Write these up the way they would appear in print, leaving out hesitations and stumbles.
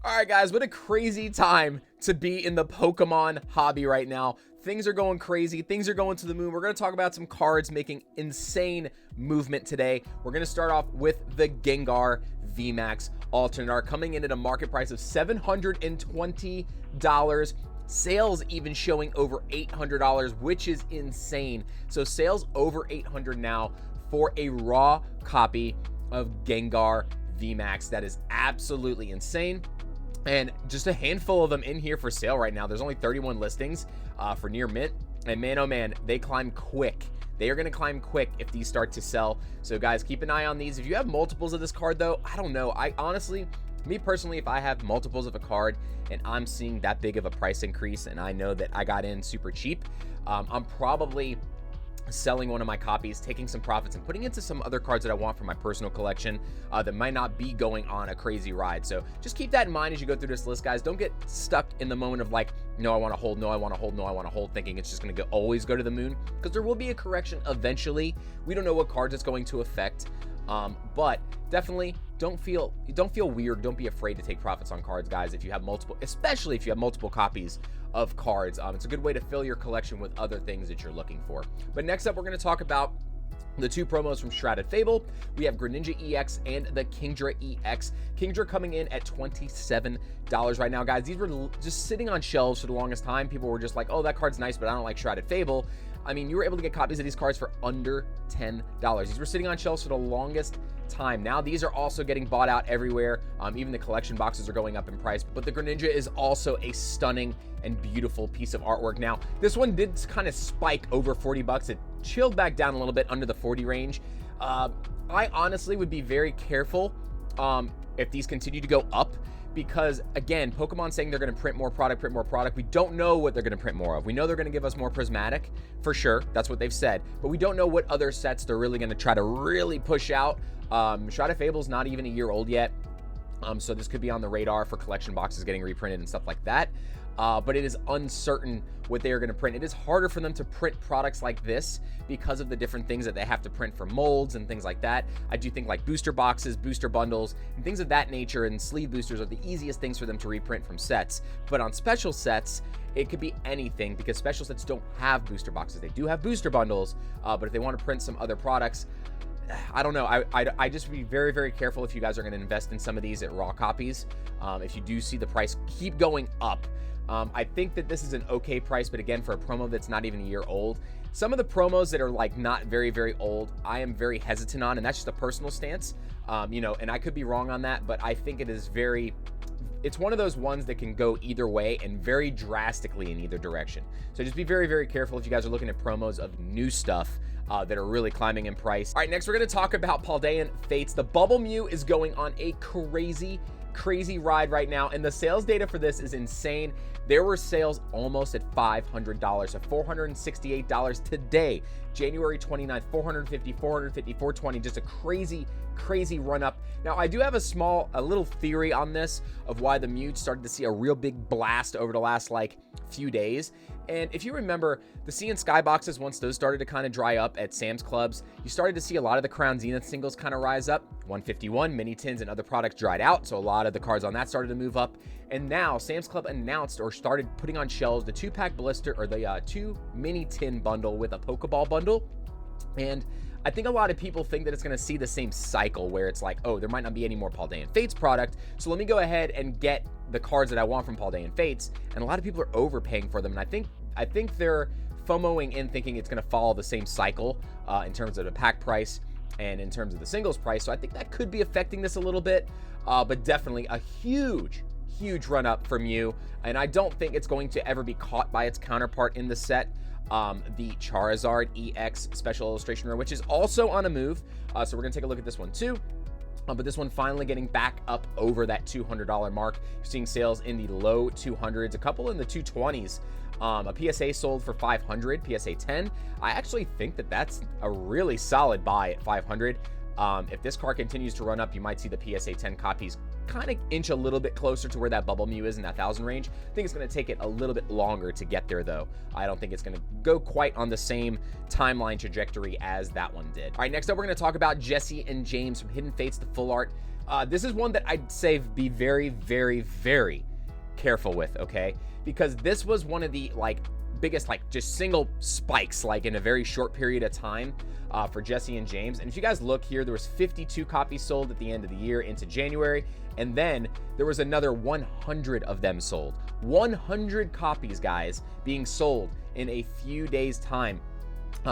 All right, guys, what a crazy time to be in the Pokemon hobby right now. Things are going crazy. Things are going to the moon. We're going to talk about some cards making insane movement today. We're going to start off with the Gengar vmax alternate art coming in at a market price of $720. Sales even showing over $800, which is insane. So sales over $800 now for a raw copy of Gengar vmax. That is absolutely insane. And just a handful of them in here for sale right now. There's only 31 listings for near mint. And man, oh man, they climb quick. They are going to climb quick if these start to sell. So guys, keep an eye on these. If you have multiples of this card though, I don't know. I honestly, me personally, if I have multiples of a card and I'm seeing that big of a price increase and I know that I got in super cheap, I'm probably selling one of my copies, taking some profits and putting into some other cards that I want for my personal collection that might not be going on a crazy ride. So just keep that in mind as you go through this list, guys. Don't get stuck in the moment of like, no, I want to hold, no, I want to hold, no, I want to hold, thinking it's just going to always go to the moon, because there will be a correction eventually. We don't know what cards it's going to affect. But definitely don't feel weird. Don't be afraid to take profits on cards, guys. If you have multiple, especially if you have multiple copies of cards, it's a good way to fill your collection with other things that you're looking for. But next up, we're going to talk about the two promos from Shrouded Fable. We have Greninja EX and the Kingdra EX. Kingdra coming in at $27 right now, guys. These were just sitting on shelves for the longest time. People were just like, oh, that card's nice, but I don't like Shrouded Fable. I mean, you were able to get copies of these cards for under $10. These were sitting on shelves for the longest time. Now these are also getting bought out everywhere. Even the collection boxes are going up in price, but the Greninja is also a stunning and beautiful piece of artwork. Now this one did kind of spike over 40 bucks. It chilled back down a little bit under the 40 range. I honestly would be very careful if these continue to go up, because again, Pokemon saying they're going to print more product. We don't know what they're going to print more of. We know they're going to give us more prismatic for sure. That's what they've said, but we don't know what other sets they're really going to try to really push out. Shrouded Fable's not even a year old yet. So this could be on the radar for collection boxes getting reprinted and stuff like that. But it is uncertain what they are going to print. It is harder for them to print products like this because of the different things that they have to print for molds and things like that. I do think like booster boxes, booster bundles, and things of that nature, and sleeve boosters are the easiest things for them to reprint from sets. But on special sets, it could be anything, because special sets don't have booster boxes. They do have booster bundles, but if they want to print some other products, I don't know. I just be very, very careful if you guys are going to invest in some of these at raw copies. If you do see the price keep going up, I think that this is an okay price, but again, for a promo that's not even a year old, some of the promos that are like not very, very old, I am very hesitant on, and that's just a personal stance. You know, and I could be wrong on that, but I think it is it's one of those ones that can go either way and very drastically in either direction. So just be very, very careful if you guys are looking at promos of new stuff that are really climbing in price. All right, next we're going to talk about Paldean Fates. The Bubble Mew is going on a crazy ride right now, and the sales data for this is insane. There were sales almost at $500, so $468 today, January 29th, 450, 420, just a crazy run up. Now I do have a little theory on this of why the Mew started to see a real big blast over the last like few days. And if you remember the Sea and Sky boxes, once those started to kind of dry up at Sam's Clubs, you started to see a lot of the Crown Zenith singles kind of rise up. 151 mini tins and other products dried out, so a lot of the cards on that started to move up. And now Sam's Club announced or started putting on shelves the 2-pack blister, or the 2 mini tin bundle with a Pokeball bundle. And I think a lot of people think that it's going to see the same cycle where it's like, oh, there might not be any more Paldean Fates product, so let me go ahead and get the cards that I want from Paldean Fates. And a lot of people are overpaying for them, and I think they're FOMOing in, thinking it's going to follow the same cycle in terms of the pack price and in terms of the singles price. So I think that could be affecting this a little bit, but definitely a huge run up from Mew, and I don't think it's going to ever be caught by its counterpart in the set, the Charizard EX Special Illustration Rare, which is also on a move. So we're going to take a look at this one too. But this one finally getting back up over that $200 mark. You're seeing sales in the low 200s, a couple in the 220s. A PSA sold for 500, PSA 10. I actually think that that's a really solid buy at 500. If this card continues to run up, you might see the PSA 10 copies kind of inch a little bit closer to where that Bubble Mew is in that 1,000 range. I think it's going to take it a little bit longer to get there, though. I don't think it's going to go quite on the same timeline trajectory as that one did. All right, next up, we're going to talk about Jesse and James from Hidden Fates, the full art. This is one that I'd say be very, very, very careful with, okay? Because this was one of the like biggest like just single spikes like in a very short period of time for Jesse and James. And if you guys look here, there was 52 copies sold at the end of the year into January, and then there was another 100 of them sold. 100 copies, guys, being sold in a few days time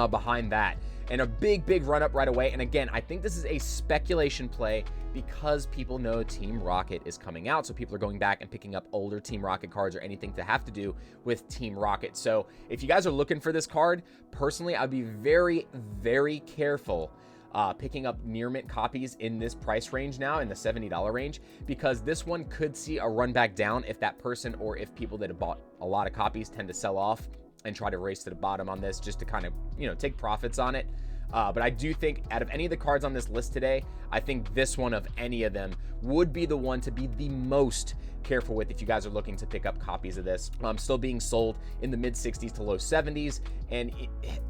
behind that, and a big run up right away. And again, I think this is a speculation play because people know Team Rocket is coming out, so people are going back and picking up older Team Rocket cards or anything to have to do with Team Rocket. So if you guys are looking for this card, personally, I'd be very, very careful picking up near mint copies in this price range now, in the $70 range, because this one could see a run back down if that person or if people that have bought a lot of copies tend to sell off and try to race to the bottom on this just to kind of, you know, take profits on it. But I do think out of any of the cards on this list today, I think this one of any of them would be the one to be the most careful with if you guys are looking to pick up copies of this. Still being sold in the mid 60s to low 70s, and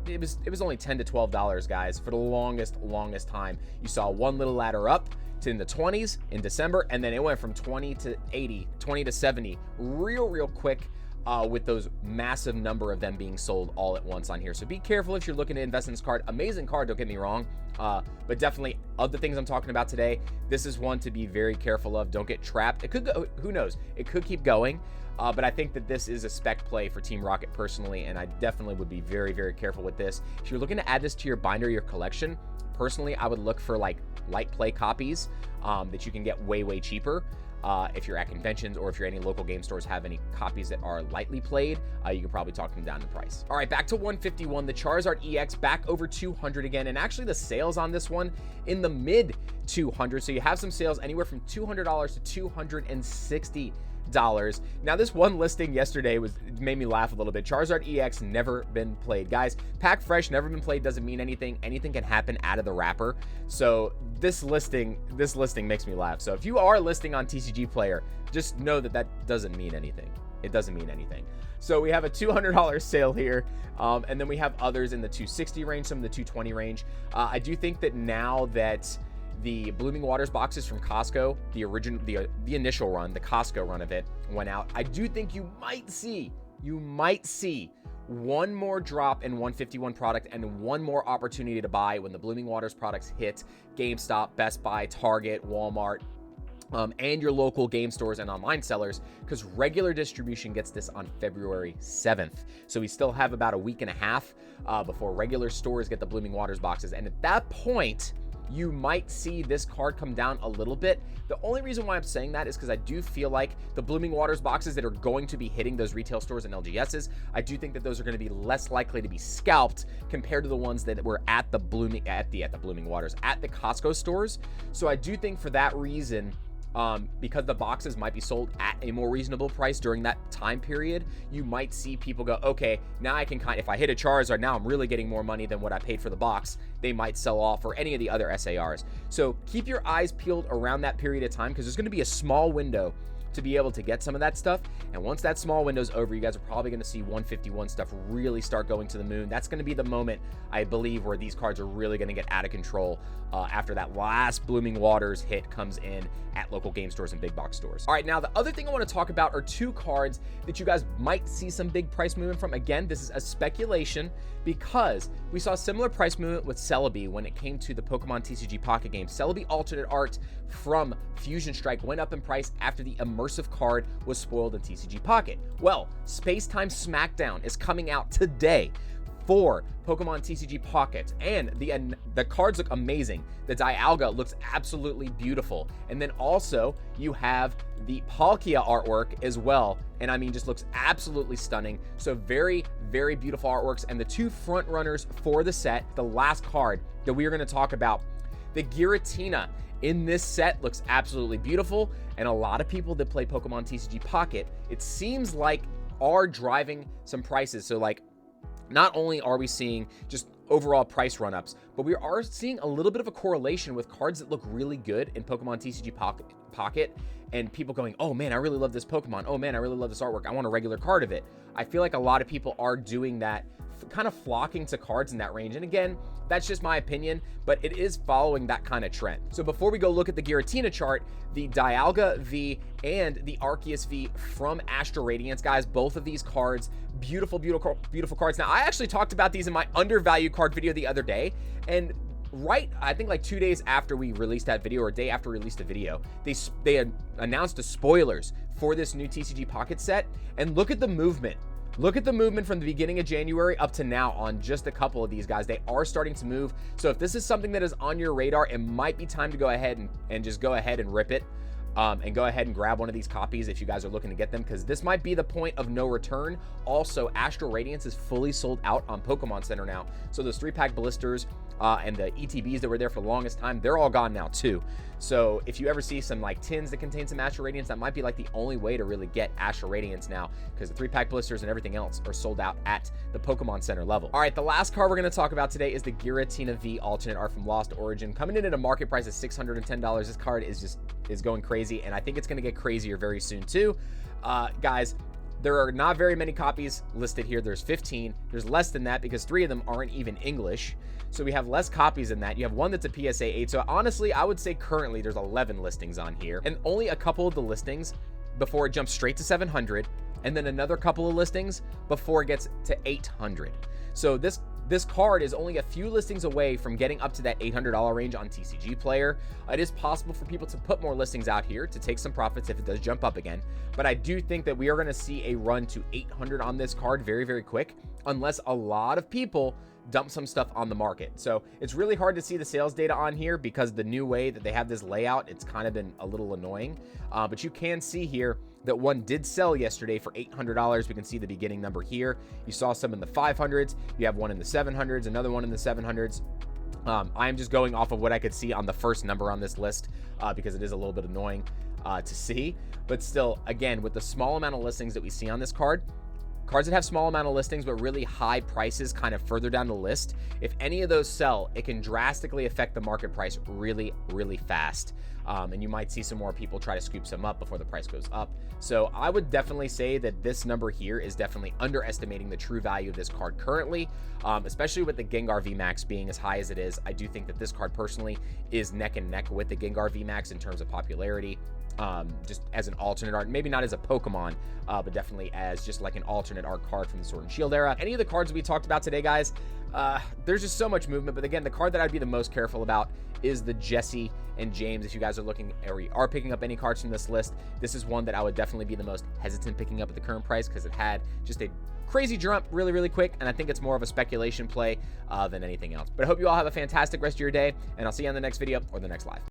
it was only $10 to $12, guys, for the longest time. You saw one little ladder up to in the 20s in December, and then it went from 20 to 80, 20 to 70 real quick. With those massive number of them being sold all at once on here. So be careful if you're looking to invest in this card. Amazing card, don't get me wrong. But definitely, of the things I'm talking about today, this is one to be very careful of. Don't get trapped. It could go, who knows? It could keep going. But I think that this is a spec play for Team Rocket personally, and I definitely would be very, very careful with this. If you're looking to add this to your binder, your collection, personally, I would look for like light play copies that you can get way cheaper. If you're at conventions or if you're any local game stores have any copies that are lightly played, you can probably talk them down in price. All right, back to 151, the Charizard EX back over 200 again, and actually the sales on this one in the mid 200s. So you have some sales anywhere from $200 to $260. Now, this one listing yesterday made me laugh a little bit. Charizard EX never been played, guys. Pack fresh, never been played doesn't mean anything. Anything can happen out of the wrapper. So this listing makes me laugh. So if you are listing on TCG Player, just know that doesn't mean anything. It doesn't mean anything. So we have a $200 sale here, and then we have others in the 260 range, some in the 220 range. I do think that now that the Blooming Waters boxes from Costco, the initial run, the Costco run of it went out, I do think you might see one more drop in 151 product and one more opportunity to buy when the Blooming Waters products hit GameStop, Best Buy, Target, Walmart, and your local game stores and online sellers, because regular distribution gets this on February 7th. So we still have about a week and a half before regular stores get the Blooming Waters boxes. And at that point, you might see this card come down a little bit. The only reason why I'm saying that is because I do feel like the Blooming Waters boxes that are going to be hitting those retail stores and LGSs, I do think that those are going to be less likely to be scalped compared to the ones that were at the Blooming Waters, at the Costco stores. So I do think for that reason, because the boxes might be sold at a more reasonable price during that time period, you might see people go, okay, now I can if I hit a Charizard, now I'm really getting more money than what I paid for the box. They might sell off, or any of the other SARs. So keep your eyes peeled around that period of time, because there's going to be a small window to be able to get some of that stuff. And once that small window's over, you guys are probably going to see 151 stuff really start going to the moon. That's going to be the moment, I believe, where these cards are really going to get out of control after that last Blooming Waters hit comes in at local game stores and big box stores. All right, now the other thing I want to talk about are two cards that you guys might see some big price movement from. Again, this is a speculation, because we saw similar price movement with Celebi when it came to the Pokemon TCG Pocket game. Celebi alternate art from Fusion Strike went up in price after the immersive card was spoiled in TCG Pocket. Well, Space Time Smackdown is coming out today for Pokemon TCG Pocket, and the cards look amazing. The Dialga looks absolutely beautiful, and then also you have the Palkia artwork as well, and I mean, just looks absolutely stunning. So very beautiful artworks, and the two front runners for the set, the last card that we are going to talk about, the Giratina in this set looks absolutely beautiful, and a lot of people that play Pokemon TCG Pocket, it seems like, are driving some prices. So like, not only are we seeing just overall price run-ups, but we are seeing a little bit of a correlation with cards that look really good in Pokemon TCG Pocket, and people going, oh man, I really love this Pokemon. Oh man, I really love this artwork. I want a regular card of it. I feel like a lot of people are doing that kind of flocking to cards in that range. And again, that's just my opinion, but it is following that kind of trend. So before we go look at the Giratina chart, the Dialga V and the Arceus V from Astral Radiance, guys, both of these cards, beautiful, beautiful, beautiful cards. Now, I actually talked about these in my undervalued card video the other day, and I think like 2 days after we released that video, or a day after we released the video, they had announced the spoilers for this new TCG Pocket set, and look at the movement. Look at the movement from the beginning of January up to now on just a couple of these guys. They are starting to move. So if this is something that is on your radar, it might be time to go ahead and just go ahead and rip it. And go ahead and grab one of these copies if you guys are looking to get them, because this might be the point of no return. Also, Astral Radiance is fully sold out on Pokemon Center now. So those 3-pack blisters and the ETBs that were there for the longest time, they're all gone now too. So if you ever see some like tins that contain some Astral Radiance, that might be like the only way to really get Astral Radiance now, because the 3-pack blisters and everything else are sold out at the Pokemon Center level. All right, the last card we're going to talk about today is the Giratina V alternate art from Lost Origin, coming in at a market price of $610. This card is going crazy, and I think it's going to get crazier very soon too. Guys, there are not very many copies listed here. There's 15. There's less than that because 3 of them aren't even English. So we have less copies than that. You have one that's a PSA 8. So honestly, I would say currently there's 11 listings on here, and only a couple of the listings before it jumps straight to 700, and then another couple of listings before it gets to 800. So this card is only a few listings away from getting up to that $800 range on TCG Player. It is possible for people to put more listings out here to take some profits if it does jump up again. But I do think that we are going to see a run to 800 on this card very, very quick, unless a lot of people dump some stuff on the market. So it's really hard to see the sales data on here because the new way that they have this layout, it's kind of been a little annoying. But you can see here that one did sell yesterday for $800. We can see the beginning number here. You saw some in the 500s. You have one in the 700s, another one in the 700s. I'm just going off of what I could see on the first number on this list because it is a little bit annoying to see. But still, again, with the small amount of listings that we see on this card, cards that have small amount of listings but really high prices kind of further down the list, if any of those sell, it can drastically affect the market price really, really fast. And you might see some more people try to scoop some up before the price goes up. So I would definitely say that this number here is definitely underestimating the true value of this card currently, especially with the Gengar VMAX being as high as it is. I do think that this card personally is neck and neck with the Gengar VMAX in terms of popularity. Just as an alternate art, maybe not as a Pokemon, but definitely as just like an alternate art card from the Sword and Shield era. Any of the cards we talked about today, guys, there's just so much movement. But again, the card that I'd be the most careful about is the Jesse and James. If you guys are looking or you are picking up any cards from this list, this is one that I would definitely be the most hesitant picking up at the current price because it had just a crazy jump really, really quick, and I think it's more of a speculation play than anything else. But I hope you all have a fantastic rest of your day, and I'll see you on the next video or the next live.